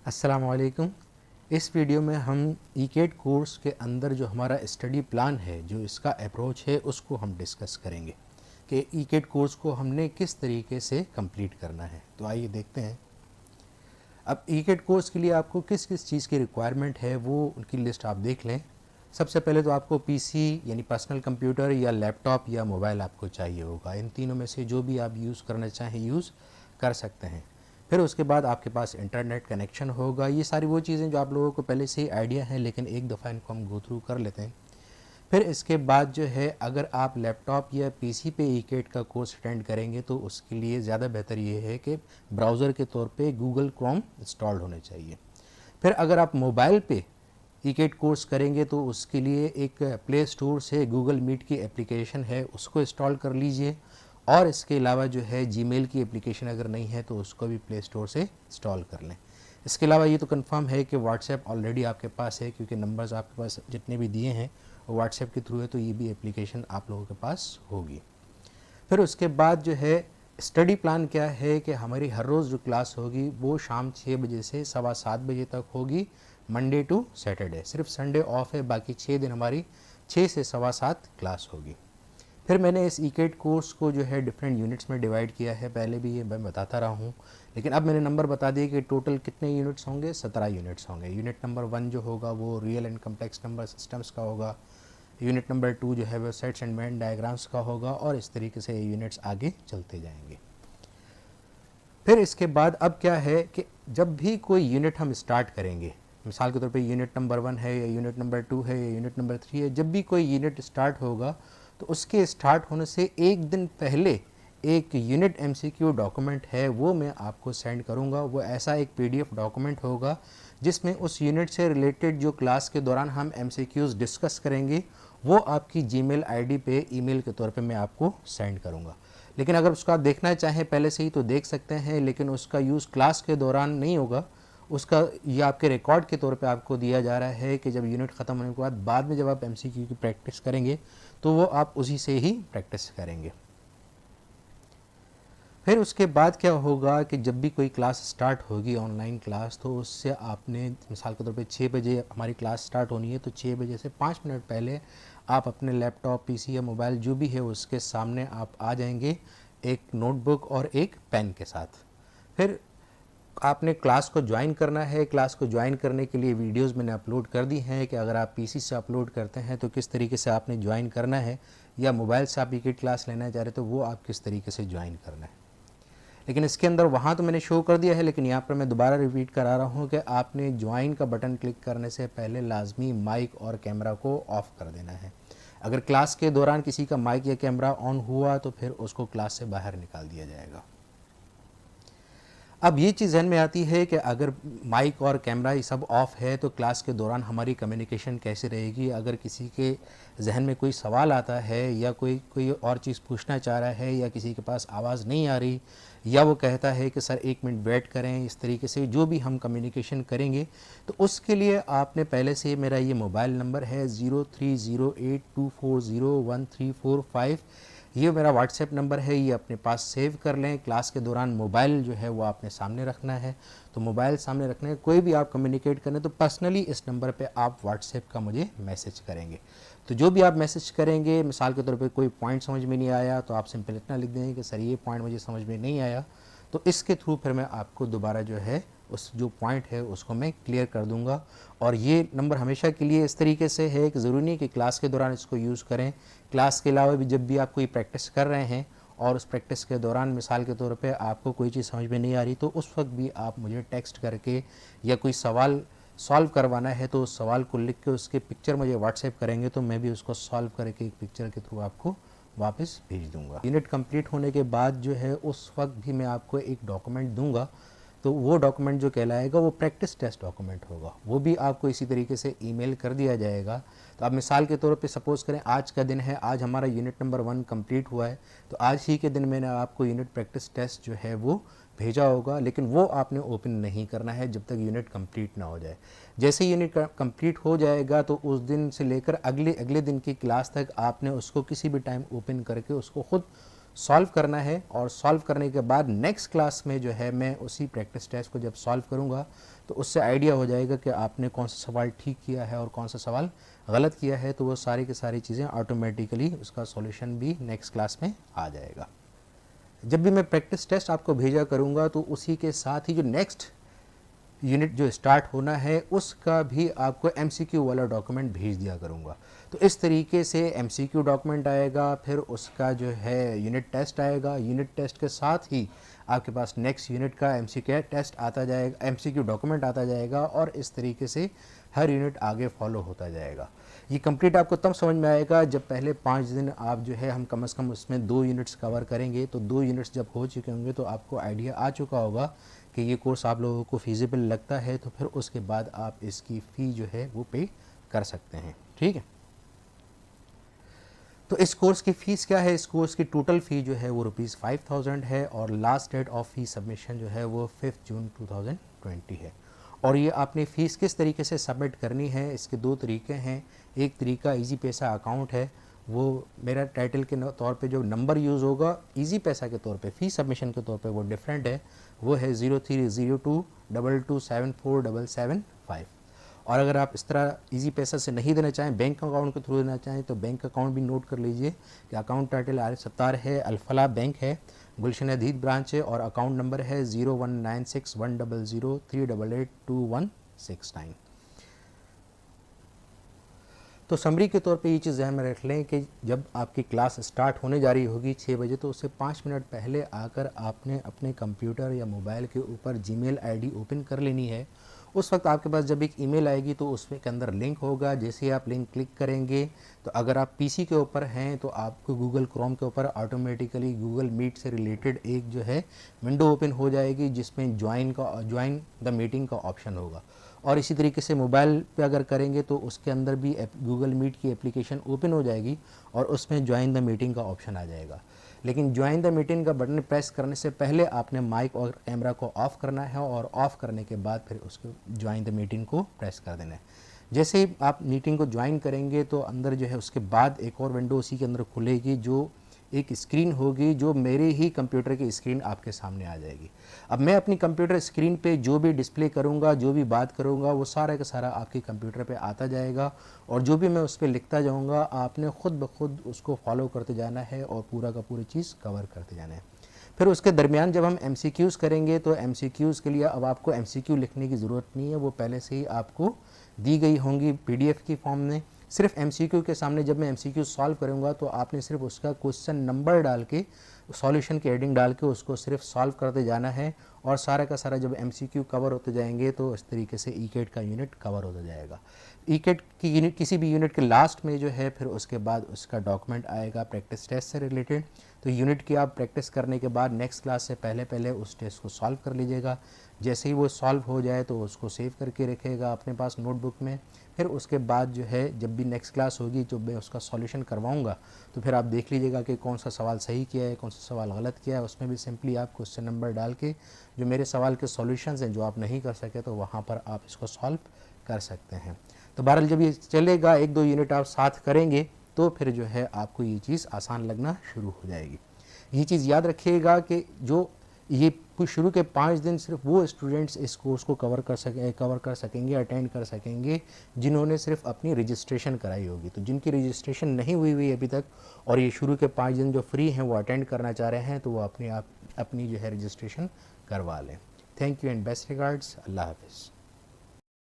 अस्सलामुअलैकुम। इस वीडियो में हम ईकेट कोर्स के अंदर जो हमारा स्टडी प्लान है, जो इसका अप्रोच है, उसको हम डिस्कस करेंगे कि ईकेट कोर्स को हमने किस तरीके से कंप्लीट करना है। तो आइए देखते हैं। अब ईकेट कोर्स के लिए आपको किस किस चीज़ की रिक्वायरमेंट है वो उनकी लिस्ट आप देख लें। सबसे पहले तो आपको पीसी यानी पर्सनल कंप्यूटर या लैपटॉप या मोबाइल आपको चाहिए होगा। इन तीनों में से जो भी आप यूज़ करना चाहें यूज़ कर सकते हैं। फिर उसके बाद आपके पास इंटरनेट कनेक्शन होगा। ये सारी वो चीज़ें जो आप लोगों को पहले से ही आइडिया है, लेकिन एक दफ़ा इनको हम गो थ्रू कर लेते हैं। फिर इसके बाद जो है, अगर आप लैपटॉप या पीसी पे ईकेट का कोर्स अटेंड करेंगे तो उसके लिए ज़्यादा बेहतर ये है कि ब्राउज़र के तौर पे गूगल क्रोम इंस्टॉल्ड होने चाहिए। फिर अगर आप मोबाइल पे ईकेट कोर्स करेंगे तो उसके लिए एक प्ले स्टोर से गूगल मीट की एप्लीकेशन है, उसको इंस्टॉल कर लीजिए। और इसके अलावा जो है जीमेल की एप्लीकेशन अगर नहीं है तो उसको भी प्ले स्टोर से इंस्टॉल कर लें। इसके अलावा ये तो कंफर्म है कि व्हाट्सएप ऑलरेडी आपके पास है, क्योंकि नंबर्स आपके पास जितने भी दिए हैं वो व्हाट्सएप के थ्रू है, तो ये भी एप्लीकेशन आप लोगों के पास होगी। फिर उसके बाद जो है स्टडी प्लान क्या है कि हमारी हर रोज़ जो क्लास होगी वो शाम 6 बजे से 7:15 बजे तक होगी, मंडे टू सैटरडे। सिर्फ संडे ऑफ है, बाकी 6 दिन हमारी 6 से 7:15 क्लास होगी। फिर मैंने इस ईकेट कोर्स को जो है डिफरेंट यूनिट्स में डिवाइड किया है, पहले भी ये मैं बताता रहा हूँ, लेकिन अब मैंने नंबर बता दिए कि टोटल कितने यूनिट्स होंगे। 17 यूनिट्स होंगे। यूनिट नंबर 1 जो होगा वो real and complex number systems का होगा। यूनिट नंबर 2 जो है वो सेट्स एंड वेन डायग्राम्स का होगा, और इस तरीके से ये यूनिट्स आगे चलते जाएंगे। फिर इसके बाद अब क्या है कि जब भी कोई यूनिट हम स्टार्ट करेंगे, मिसाल के तौर पे यूनिट नंबर 1 है या यूनिट नंबर 2 है या यूनिट नंबर 3 है, जब भी कोई यूनिट स्टार्ट होगा तो उसके स्टार्ट होने से एक दिन पहले एक यूनिट एमसीक्यू डॉक्यूमेंट है वो मैं आपको सेंड करूंगा। वो ऐसा एक पीडीएफ डॉक्यूमेंट होगा जिसमें उस यूनिट से रिलेटेड जो क्लास के दौरान हम एमसीक्यूज़ डिस्कस करेंगे वो आपकी जीमेल आईडी पे ईमेल के तौर पे मैं आपको सेंड करूंगा। लेकिन अगर उसका देखना चाहें पहले से ही तो देख सकते हैं, लेकिन उसका यूज़ क्लास के दौरान नहीं होगा। उसका ये आपके रिकॉर्ड के तौर पे आपको दिया जा रहा है कि जब यूनिट ख़त्म होने के बाद में जब आप एमसीक्यू की प्रैक्टिस करेंगे तो वो आप उसी से ही प्रैक्टिस करेंगे। फिर उसके बाद क्या होगा कि जब भी कोई क्लास स्टार्ट होगी ऑनलाइन क्लास, तो उससे आपने मिसाल के तौर पे 6 बजे हमारी क्लास स्टार्ट होनी है, तो 6 बजे से 5 मिनट पहले आप अपने लैपटॉप पीसी या मोबाइल जो भी है उसके सामने आप आ जाएंगे, एक नोटबुक और एक पेन के साथ। फिर आपने क्लास को ज्वाइन करना है। क्लास को ज्वाइन करने के लिए वीडियोस मैंने अपलोड कर दी हैं कि अगर आप पीसी से अपलोड करते हैं तो किस तरीके से आपने ज्वाइन करना है, या मोबाइल से आप ईकेट क्लास लेना चाह रहे तो वो आप किस तरीके से ज्वाइन करना है। लेकिन इसके अंदर वहाँ तो मैंने शो कर दिया है, लेकिन यहाँ पर मैं दोबारा रिपीट करा रहा हूँ कि आपने ज्वाइन का बटन क्लिक करने से पहले लाजमी माइक और कैमरा को ऑफ़ कर देना है। अगर क्लास के दौरान किसी का माइक या कैमरा ऑन हुआ तो फिर उसको क्लास से बाहर निकाल दिया जाएगा। अब ये चीज़ ज़हन में आती है कि अगर माइक और कैमरा ये सब ऑफ है तो क्लास के दौरान हमारी कम्युनिकेशन कैसे रहेगी। अगर किसी के जहन में कोई सवाल आता है या कोई और चीज़ पूछना चाह रहा है, या किसी के पास आवाज़ नहीं आ रही, या वो कहता है कि सर 1 मिनट वेट करें, इस तरीके से जो भी हम कम्युनिकेशन करेंगे, तो उसके लिए आपने पहले से मेरा ये मोबाइल नंबर है 0308240135, ये मेरा व्हाट्सएप नंबर है, ये अपने पास सेव कर लें। क्लास के दौरान मोबाइल जो है वो आपने सामने रखना है, तो मोबाइल सामने रखने कोई भी आप कम्युनिकेट करें तो पर्सनली इस नंबर पे आप व्हाट्सएप का मुझे मैसेज करेंगे। तो जो भी आप मैसेज करेंगे, मिसाल के तौर पे कोई पॉइंट समझ में नहीं आया तो आप सिंपल इतना लिख देंगे कि सर ये पॉइंट मुझे समझ में नहीं आया, तो इसके थ्रू फिर मैं आपको दोबारा जो है उस जो पॉइंट है उसको मैं क्लियर कर दूंगा। और ये नंबर हमेशा के लिए इस तरीके से है कि ज़रूरी नहीं कि क्लास के दौरान इसको यूज़ करें। क्लास के अलावा भी जब भी आप कोई प्रैक्टिस कर रहे हैं और उस प्रैक्टिस के दौरान मिसाल के तौर पे आपको कोई चीज़ समझ में नहीं आ रही, तो उस वक्त भी आप मुझे टेक्स्ट करके, या कोई सवाल सॉल्व करवाना है तो उस सवाल को लिख के उसके पिक्चर मुझे व्हाट्सएप करेंगे, तो मैं भी उसको सॉल्व करके एक पिक्चर के थ्रू आपको वापस भेज दूंगा। यूनिट कंप्लीट होने के बाद जो है उस वक्त भी मैं आपको एक डॉक्यूमेंट दूंगा, तो वो डॉक्यूमेंट जो कहलाएगा वो प्रैक्टिस टेस्ट डॉक्यूमेंट होगा, वो भी आपको इसी तरीके से ईमेल कर दिया जाएगा। तो आप मिसाल के तौर पे सपोज़ करें आज का दिन है, आज हमारा यूनिट नंबर 1 कंप्लीट हुआ है, तो आज ही के दिन मैंने आपको यूनिट प्रैक्टिस टेस्ट जो है वो भेजा होगा, लेकिन वो आपने ओपन नहीं करना है जब तक यूनिट कंप्लीट ना हो जाए। जैसे यूनिट कंप्लीट हो जाएगा तो उस दिन से लेकर अगले दिन की क्लास तक आपने उसको किसी भी टाइम ओपन करके उसको खुद सॉल्व करना है, और सॉल्व करने के बाद नेक्स्ट क्लास में जो है मैं उसी प्रैक्टिस टेस्ट को जब सॉल्व करूँगा तो उससे आइडिया हो जाएगा कि आपने कौन सा सवाल ठीक किया है और कौन सा सवाल गलत किया है। तो वो सारी की सारी चीज़ें ऑटोमेटिकली उसका सॉल्यूशन भी नेक्स्ट क्लास में आ जाएगा। जब भी मैं प्रैक्टिस टेस्ट आपको भेजा करूँगा तो उसी के साथ ही जो नेक्स्ट यूनिट जो स्टार्ट होना है उसका भी आपको एमसीक्यू वाला डॉक्यूमेंट भेज दिया करूँगा। तो इस तरीके से एमसीक्यू डॉक्यूमेंट आएगा, फिर उसका जो है यूनिट टेस्ट आएगा, यूनिट टेस्ट के साथ ही आपके पास नेक्स्ट यूनिट का एमसीक्यू टेस्ट आता जाएगा, एमसीक्यू डॉक्यूमेंट आता जाएगा, और इस तरीके से हर यूनिट आगे फॉलो होता जाएगा। ये कंप्लीट आपको तब समझ में आएगा जब पहले 5 दिन आप जो है हम कम से कम उसमें 2 यूनिट्स कवर करेंगे। तो 2 यूनिट्स जब हो चुके होंगे तो आपको आइडिया आ चुका होगा कि ये कोर्स आप लोगों को फिजिबल लगता है, तो फिर उसके बाद आप इसकी फ़ी जो है वो पे कर सकते हैं। ठीक है, तो इस कोर्स की फ़ीस क्या है? इस कोर्स की टोटल फ़ी जो है वो ₹5000 है, और last date of fee submission जो है वो 5 जून 2020 है। और ये आपने फ़ीस किस तरीके से सबमिट करनी है, इसके 2 तरीके हैं। एक तरीका ईजी पैसा अकाउंट है, वो मेरा टाइटल के तौर पे जो नंबर यूज़ होगा ईजी पैसा के तौर पे, फ़ी सबमिशन के तौर पे वो डिफरेंट है, वो है 030222747775। और अगर आप इस तरह ईजी पैसा से नहीं देना चाहें, बैंक अकाउंट के थ्रू देना चाहें, तो बैंक अकाउंट भी नोट कर लीजिए कि अकाउंट टाइटल आरिफ सत्तार है, अल-फलाह बैंक है, गुलशन हदीद ब्रांच है, और अकाउंट नंबर है 01961003882169। तो समरी के तौर पे ये चीज़ ध्यान में रख लें कि जब आपकी क्लास स्टार्ट होने जा रही होगी 6 बजे, तो उससे 5 मिनट पहले आकर आपने अपने कंप्यूटर या मोबाइल के ऊपर जीमेल आईडी ओपन कर लेनी है। उस वक्त आपके पास जब एक ईमेल आएगी तो उसमें के अंदर लिंक होगा। जैसे ही आप लिंक क्लिक करेंगे तो अगर आप पीसी के ऊपर हैं तो आपको गूगल क्रोम के ऊपर ऑटोमेटिकली गूगल मीट से रिलेटेड एक जो है विंडो ओपन हो जाएगी, जिसमें ज्वाइन द मीटिंग का ऑप्शन होगा। और इसी तरीके से मोबाइल पे अगर करेंगे तो उसके अंदर भी गूगल मीट की एप्लीकेशन ओपन हो जाएगी और उसमें ज्वाइन द मीटिंग का ऑप्शन आ जाएगा। लेकिन ज्वाइन द मीटिंग का बटन प्रेस करने से पहले आपने माइक और कैमरा को ऑफ़ करना है, और ऑफ़ करने के बाद फिर उसको ज्वाइन द मीटिंग को प्रेस कर देना है। जैसे ही आप मीटिंग को ज्वाइन करेंगे तो अंदर जो है उसके बाद एक और विंडो उसी के अंदर खुलेगी, जो एक स्क्रीन होगी, जो मेरे ही कंप्यूटर की स्क्रीन आपके सामने आ जाएगी। अब मैं अपनी कंप्यूटर स्क्रीन पे जो भी डिस्प्ले करूँगा, जो भी बात करूँगा, वो सारा का सारा आपके कंप्यूटर पे आता जाएगा, और जो भी मैं उस पर लिखता जाऊँगा आपने ख़ुद ब खुद उसको फॉलो करते जाना है और पूरा का पूरी चीज़ कवर करते जाना है। फिर उसके दरमियान जब हम MCQs करेंगे तो MCQs के लिए अब आपको MCQ लिखने की ज़रूरत नहीं है, वो पहले से ही आपको दी गई होंगी PDF की फॉर्म में। सिर्फ MCQ के सामने जब मैं MCQ सॉल्व करूँगा तो आपने सिर्फ उसका क्वेश्चन नंबर डाल के, सॉल्यूशन की हेडिंग डाल के उसको सिर्फ सॉल्व करते जाना है, और सारा का सारा जब MCQ कवर होते जाएंगे तो इस तरीके से ECAT का यूनिट कवर होता जाएगा। ECAT की यूनिट किसी भी यूनिट के लास्ट में जो है फिर उसके बाद उसका डॉक्यूमेंट आएगा प्रैक्टिस टेस्ट से रिलेटेड। तो यूनिट की आप प्रैक्टिस करने के बाद नेक्स्ट क्लास से पहले पहले उस टेस्ट को सॉल्व कर लीजिएगा। जैसे ही वो सॉल्व हो जाए तो उसको सेव करके रखेगा अपने पास नोटबुक में। फिर उसके बाद जो है जब भी नेक्स्ट क्लास होगी, जब मैं उसका सॉल्यूशन करवाऊंगा, तो फिर आप देख लीजिएगा कि कौन सा सवाल सही किया है, कौन सा सवाल गलत किया है। उसमें भी सिंपली आप क्वेश्चन नंबर डाल के जो मेरे सवाल के सॉल्यूशंस हैं जो आप नहीं कर सके तो वहाँ पर आप इसको सॉल्व कर सकते हैं। तो बहरहाल जब ये चलेगा, 1-2 यूनिट आप साथ करेंगे तो फिर जो है आपको ये चीज़ आसान लगना शुरू हो जाएगी। ये चीज़ याद रखिएगा कि जो ये शुरू के 5 दिन सिर्फ वो स्टूडेंट्स इस कोर्स को कवर कर सकेंगे, अटेंड कर सकेंगे जिन्होंने सिर्फ अपनी रजिस्ट्रेशन कराई होगी। तो जिनकी रजिस्ट्रेशन नहीं हुई अभी तक और ये शुरू के 5 दिन जो फ्री हैं वो अटेंड करना चाह रहे हैं, तो वो अपनी जो है रजिस्ट्रेशन करवा लें। Thank you and best regards. अल्लाह हाफिज़।